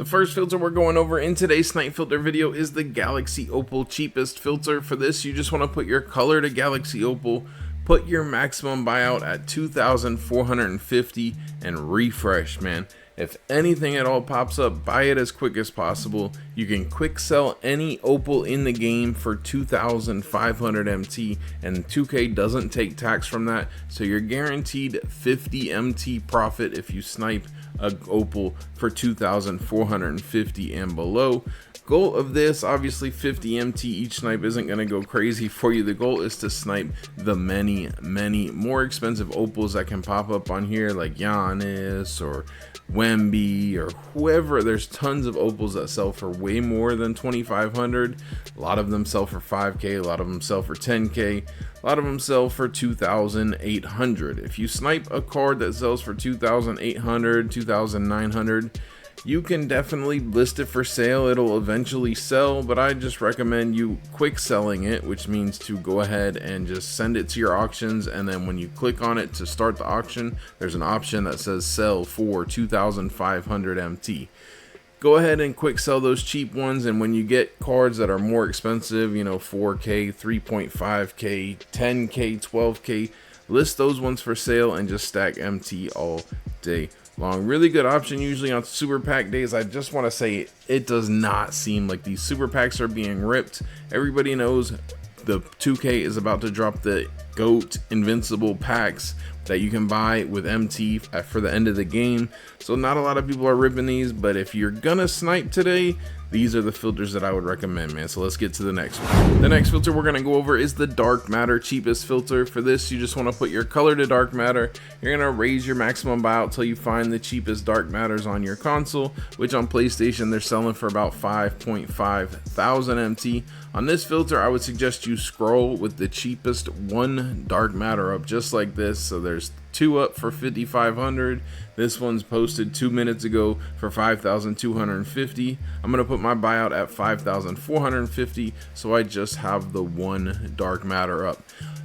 The first filter we're going over in today's Snipe Filter video is the Galaxy Opal cheapest filter. For this, you just want to put your color to Galaxy Opal, put your maximum buyout at 2,450 and refresh, man. If anything at all pops up, buy it as quick as possible. You can quick sell any Opal in the game for 2,500 MT, and 2K doesn't take tax from that, so you're guaranteed 50 MT profit if you snipe a Opal for 2,450 and below. Goal of this, obviously 50 MT each snipe isn't going to go crazy for you. The goal is to snipe the many more expensive Opals that can pop up on here, like Giannis or Wemby or whoever. There's tons of Opals that sell for way more than 2,500. A lot of them sell for 5K, a lot of them sell for 10K, a lot of them sell for 2,800. If you snipe a card that sells for 2,800, 2,900, you can definitely list it for sale. It'll eventually sell, but I just recommend you quick selling it, which means to go ahead and just send it to your auctions, and then when you click on it to start the auction, there's an option that says sell for 2,500 MT. Go ahead and quick sell those cheap ones, and when you get cards that are more expensive, you know, 4K, 3.5K, 10K, 12K, list those ones for sale and just stack MT all day long. Really good option usually on super pack days. I just want to say it does not seem like these super packs are being ripped. Everybody knows the 2K is about to drop the GOAT Invincible packs that you can buy with MT for the end of the game, so not a lot of people are ripping these, but if you're gonna snipe today, these are the filters that I would recommend, man. So let's get to the next one. The next filter we're gonna go over is the dark matter cheapest filter. For this, you just want to put your color to dark matter. You're gonna raise your maximum buyout till you find the cheapest dark matters on your console, which on PlayStation they're selling for about 5.5 thousand MT. On this filter, I would suggest you scroll with the cheapest one dark matter up, just like this. So there's two up for 5,500. This one's posted 2 minutes ago for 5,250. I'm gonna put my buyout at 5,450, so I just have the one dark matter up.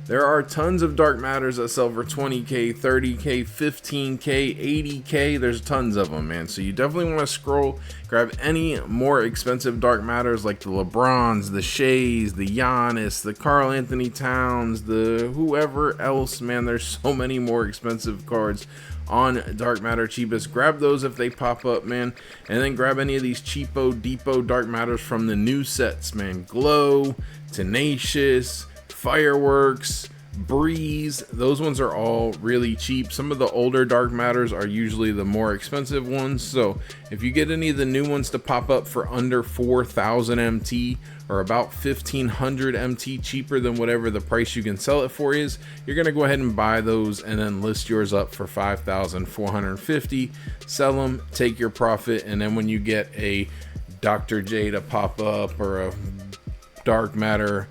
There are tons of dark matters that sell for 20K, 30K, 15K, 80K. There's tons of them, man. So you definitely want to scroll, grab any more expensive dark matters like the LeBrons, the Shays, the Giannis, the Karl Anthony Towns, the whoever else, man. There's so many more expensive cards on dark matter cheapest. Grab those if they pop up, man, and then grab any of these cheapo depot dark matters from the new sets, man. Glow, Tenacious, Fireworks, Breeze, those ones are all really cheap. Some of the older dark matters are usually the more expensive ones, so if you get any of the new ones to pop up for under 4,000 MT or about 1,500 MT cheaper than whatever the price you can sell it for is, you're gonna go ahead and buy those and then list yours up for 5,450, sell them, take your profit, and then when you get a Dr. J to pop up or a dark matter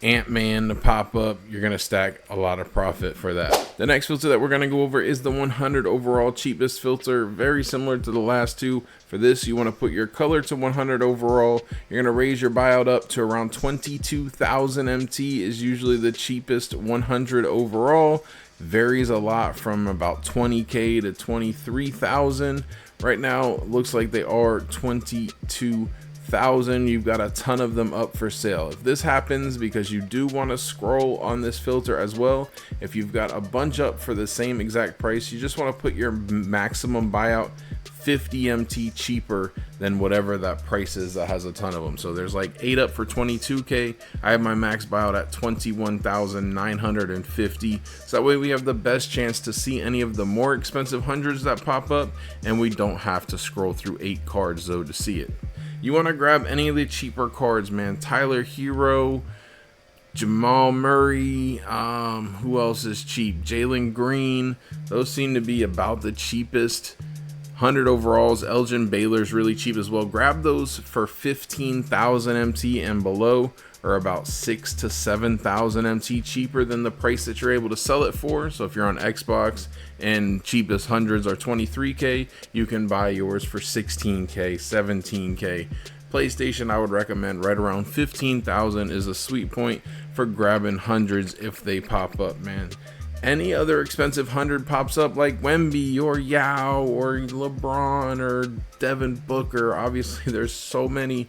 Ant-Man to pop up, you're gonna stack a lot of profit for that. The next filter that we're gonna go over is the 100 overall cheapest filter. Very similar to the last two. For this, you want to put your color to 100 overall. You're gonna raise your buyout up to around 22,000 MT is usually the cheapest 100 overall. Varies a lot from about 20K to 23,000. Right now, it looks like they are 22,000. You've got a ton of them up for sale. If this happens, because you do want to scroll on this filter as well, if you've got a bunch up for the same exact price, you just want to put your maximum buyout 50 MT cheaper than whatever that price is that has a ton of them. So there's like 8 up for 22K. I have my max buyout at 21,950. So that way we have the best chance to see any of the more expensive hundreds that pop up, and we don't have to scroll through 8 cards though to see it. You want to grab any of the cheaper cards, man. Tyler Hero, Jamal Murray, who else is cheap? Jalen Green. Those seem to be about the cheapest. 100 overalls. Elgin Baylor's really cheap as well. Grab those for 15,000 MT and below, or about 6,000 to 7,000 MT cheaper than the price that you're able to sell it for. So if you're on Xbox and cheapest hundreds are 23K, you can buy yours for 16K, 17K. PlayStation, I would recommend right around 15,000 is a sweet point for grabbing hundreds if they pop up, man. any other expensive 100 pops up like Wemby or Yao or LeBron or Devin Booker, obviously there's so many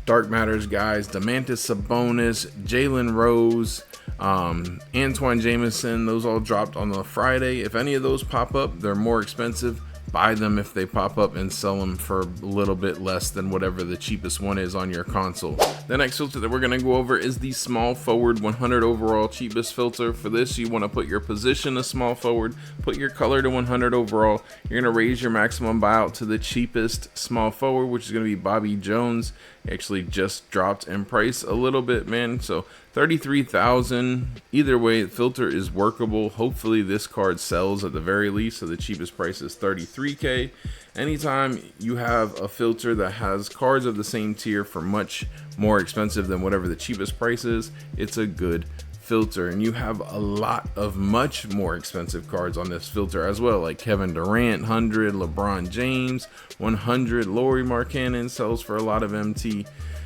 Dark Matters guys, Domantas Sabonis, Jalen Rose, Antoine Jameson, those all dropped on the Friday. If any of those pop up, they're more expensive. Buy them if they pop up and sell them for a little bit less than whatever the cheapest one is on your console. The next filter that we're going to go over is the small forward 100 overall cheapest filter. For this, you want to put your position to small forward, put your color to 100 overall. You're going to raise your maximum buyout to the cheapest small forward, which is going to be Bobby Jones. He actually just dropped in price a little bit, man. So 33,000. Either way, the filter is workable. Hopefully this card sells at the very least, so the cheapest price is 33K. Anytime you have a filter that has cards of the same tier for much more expensive than whatever the cheapest price is, it's a good filter. And you have a lot of much more expensive cards on this filter as well, like Kevin Durant 100, LeBron James 100, Lauri Markkanen sells for a lot of MT.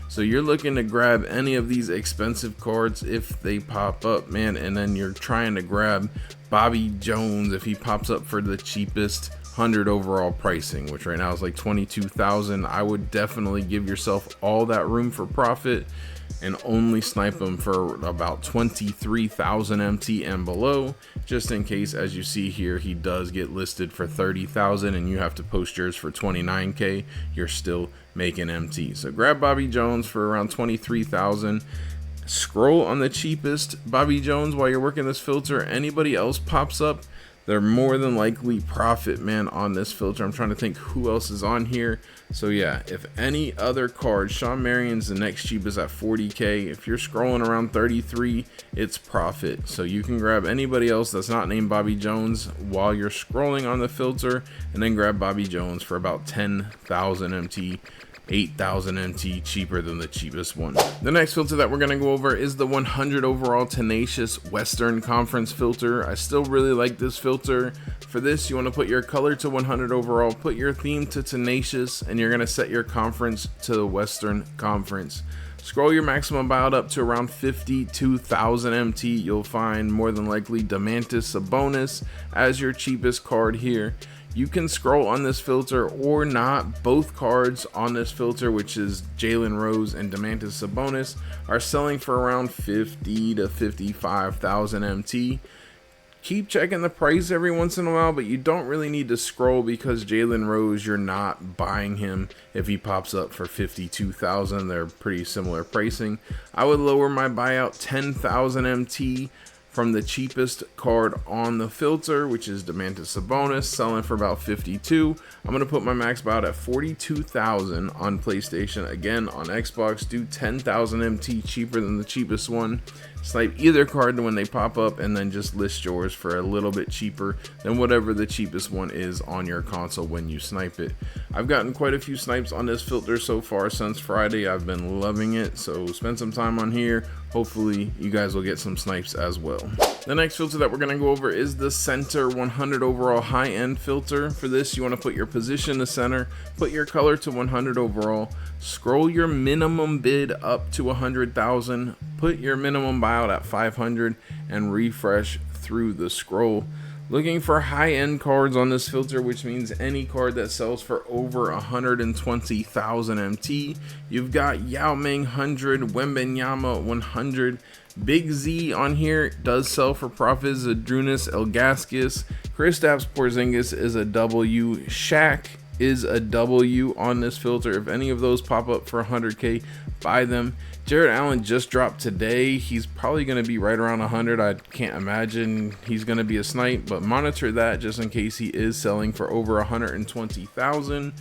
So you're looking to grab any of these expensive cards if they pop up, man, and then you're trying to grab Bobby Jones if he pops up for the cheapest 100 overall pricing, which right now is like 22,000. I would definitely give yourself all that room for profit and only snipe them for about 23,000 MT and below, just in case, as you see here, he does get listed for 30,000 and you have to post yours for 29K. You're still making MT. So grab Bobby Jones for around 23,000. Scroll on the cheapest Bobby Jones while you're working this filter. Anybody else pops up, they're more than likely profit, man, on this filter. I'm trying to think who else is on here. So yeah, if any other card, Sean Marion's the next cheapest at 40K. If you're scrolling around 33, it's profit. So you can grab anybody else that's not named Bobby Jones while you're scrolling on the filter, and then grab Bobby Jones for about 10,000 MT. 8,000 MT cheaper than the cheapest one. The next filter that we're going to go over is the 100 overall Tenacious Western Conference filter. I still really like this filter. For this, you want to put your color to 100 overall, put your theme to Tenacious, and you're going to set your conference to the Western Conference. Scroll your maximum buyout up to around 52,000 MT. You'll find more than likely Domantas Sabonis as your cheapest card here. You can scroll on this filter or not. Both cards on this filter, which is Jalen Rose and Domantas Sabonis, are selling for around 50 to 55,000 MT. Keep checking the price every once in a while, but you don't really need to scroll because Jalen Rose, you're not buying him if he pops up for 52,000. They're pretty similar pricing. I would lower my buyout 10,000 MT from the cheapest card on the filter, which is Domantas Sabonis, selling for about 52. I'm gonna put my max buyout at 42,000 on PlayStation. Again, on Xbox, do 10,000 MT cheaper than the cheapest one. Snipe either card when they pop up, and then just list yours for a little bit cheaper than whatever the cheapest one is on your console when you snipe it. I've gotten quite a few snipes on this filter so far since Friday. I've been loving it, so spend some time on here. Hopefully you guys will get some snipes as well. The next filter that we're going to go over is the center 100 overall high-end filter. For this, you want to put your position to center, put your color to 100 overall, scroll your minimum bid up to 100,000, put your minimum buyout at 500, and refresh through the scroll. Looking for high-end cards on this filter, which means any card that sells for over 120,000 MT. You've got Yao Ming 100, Wembanyama 100, Big Z on here does sell for profit. Zadrunas Ilgauskas, Kristaps Porzingis is a W, Shaq is a W on this filter. If any of those pop up for 100K, buy them. Jared Allen just dropped today. He's probably going to be right around 100. I can't imagine he's going to be a snipe, but monitor that just in case he is selling for over 120,000.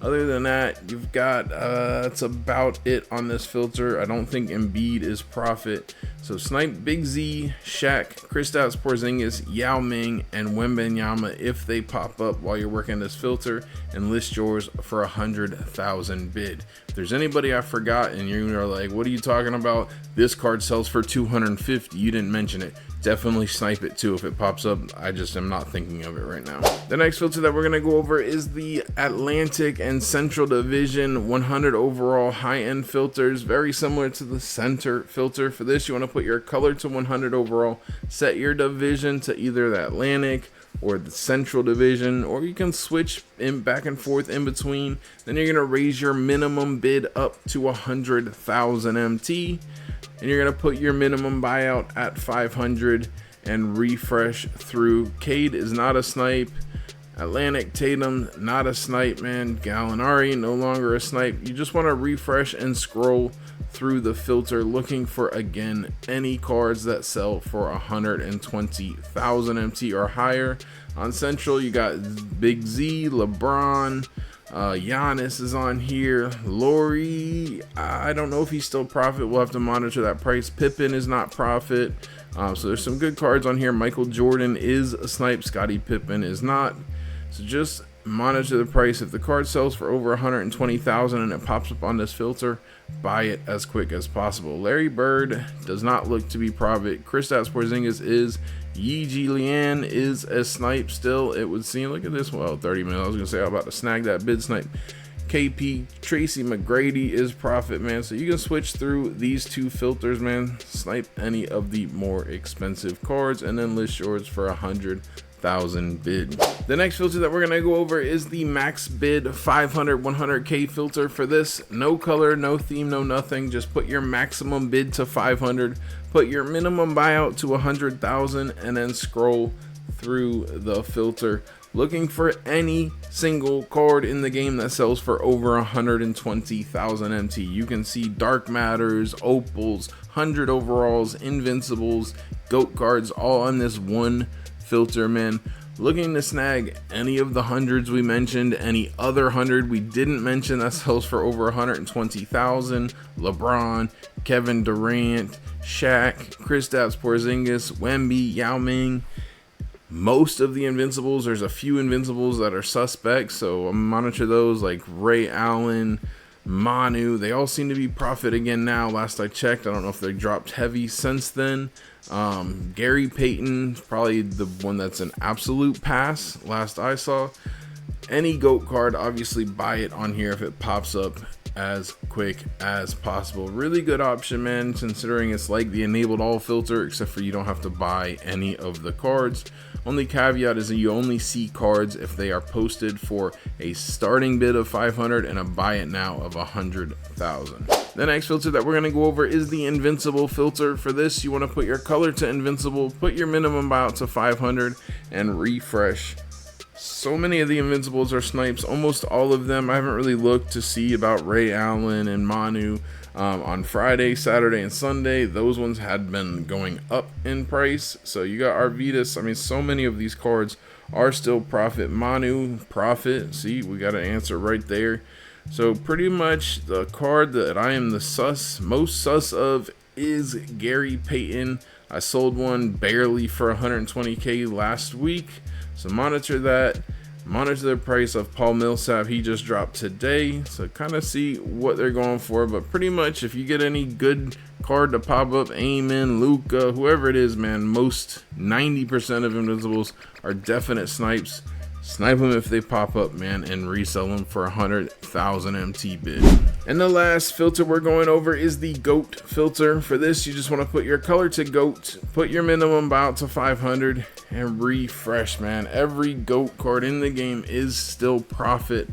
Other than that, you've got that's about it on this filter. I don't think Embiid is profit. So snipe Big Z, Shaq, Kristaps Porzingis, Yao Ming, and Wembanyama if they pop up while you're working this filter, and list yours for 100,000 bid. If there's anybody I forgot and you're like, what are you talking about? This card sells for 250. You didn't mention it. definitely snipe it too if it pops up. I just am not thinking of it right now. The next filter that we're going to go over is the Atlantic and Central Division 100 overall high-end filters, very similar to the center filter. For this, you want to put your color to 100 overall, set your division to either the Atlantic or the Central Division, or you can switch in back and forth in between. Then you're going to raise your minimum bid up to 100,000 MT, and you're going to put your minimum buyout at 500 and refresh through. Cade is not a snipe. Atlantic Tatum, not a snipe, man. Gallinari, no longer a snipe. You just want to refresh and scroll through the filter looking for, again, any cards that sell for 120,000 MT or higher. On Central, you got Big Z, LeBron, Giannis is on here. Laurie, I don't know if he's still profit. We'll have to monitor that price. Pippen is not profit. So there's some good cards on here. Michael Jordan is a snipe. Scottie Pippen is not. So just monitor the price. If the card sells for over 120,000 and it pops up on this filter, buy it as quick as possible. Larry Bird does not look to be profit. Kristaps Porzingis is. Yi Lian is a snipe still, it would seem. Look at this. Well, 30 minutes. I was gonna say I'm about to snag that bid snipe. KP Tracy McGrady is profit, man. So you can switch through these two filters, man. Snipe any of the more expensive cards and then list yours for 100,000 bid. The next filter that we're gonna go over is the max bid 500 100k filter. For this, no color, no theme, no nothing. Just put your maximum bid to 500, put your minimum buyout to 100,000, and then scroll through the filter looking for any single card in the game that sells for over 120,000 MT. You can see Dark Matters, Opals, 100 overalls, Invincibles, GOAT cards, all on this one filter, man. Looking to snag any of the hundreds we mentioned, any other 100 we didn't mention that sells for over 120,000. LeBron, Kevin Durant, Shaq, Kristaps Porzingis, Wemby, Yao Ming. Most of the Invincibles, there's a few Invincibles that are suspects, so I'll monitor those, like Ray Allen, Manu. They all seem to be profit again now. Last I checked, I don't know if they dropped heavy since then. Gary Payton, probably the one that's an absolute pass last I saw. Any GOAT card, obviously buy it on here if it pops up as quick as possible. Really good option, man, considering it's like the enabled all filter, except for you don't have to buy any of the cards. Only caveat is that you only see cards if they are posted for a starting bid of 500 and a buy it now of 100,000. The next filter that we're going to go over is the Invincible filter. For this, you want to put your color to Invincible, put your minimum buyout to 500, and refresh. So many of the Invincibles are snipes, almost all of them. I haven't really looked to see about Ray Allen and Manu. On Friday, Saturday, and Sunday, those ones had been going up in price. So you got Arvidas. I mean, so many of these cards are still profit. Manu, profit. See, we got an answer right there. So pretty much the card that I am the most sus of is Gary Payton. I sold one barely for 120k last week. So monitor that. Monitor the price of Paul Millsap. He just dropped today, so kind of see what they're going for. But pretty much if you get any good card to pop up, Amen, Luca, whoever it is, man, most 90% of Invincibles are definite snipes. Snipe them if they pop up, man, and resell them for 100,000 MT bid. And the last filter we're going over is the GOAT filter. For this, you just want to put your color to GOAT, put your minimum buyout to 500, and refresh, man. Every GOAT card in the game is still profit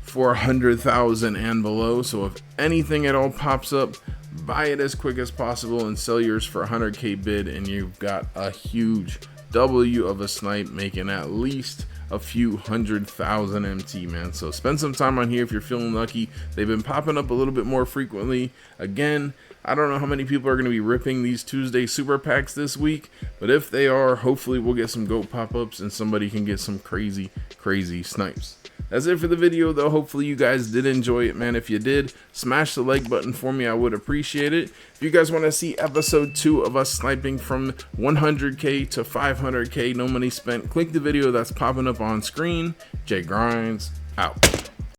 for 100,000 and below. So if anything at all pops up, buy it as quick as possible and sell yours for 100k bid, and you've got a huge W of a snipe, making at least a few 100,000 MT, man. So spend some time on here if you're feeling lucky. They've been popping up a little bit more frequently. Again, I don't know how many people are going to be ripping these Tuesday super packs this week, but if they are, hopefully we'll get some GOAT pop-ups and somebody can get some crazy snipes. That's it for the video, though. Hopefully you guys did enjoy it, man. If you did, smash the like button for me. I would appreciate it. If you guys want to see episode 2 of us sniping from 100k to 500k, no money spent, click the video that's popping up on screen. Jay Grinds out.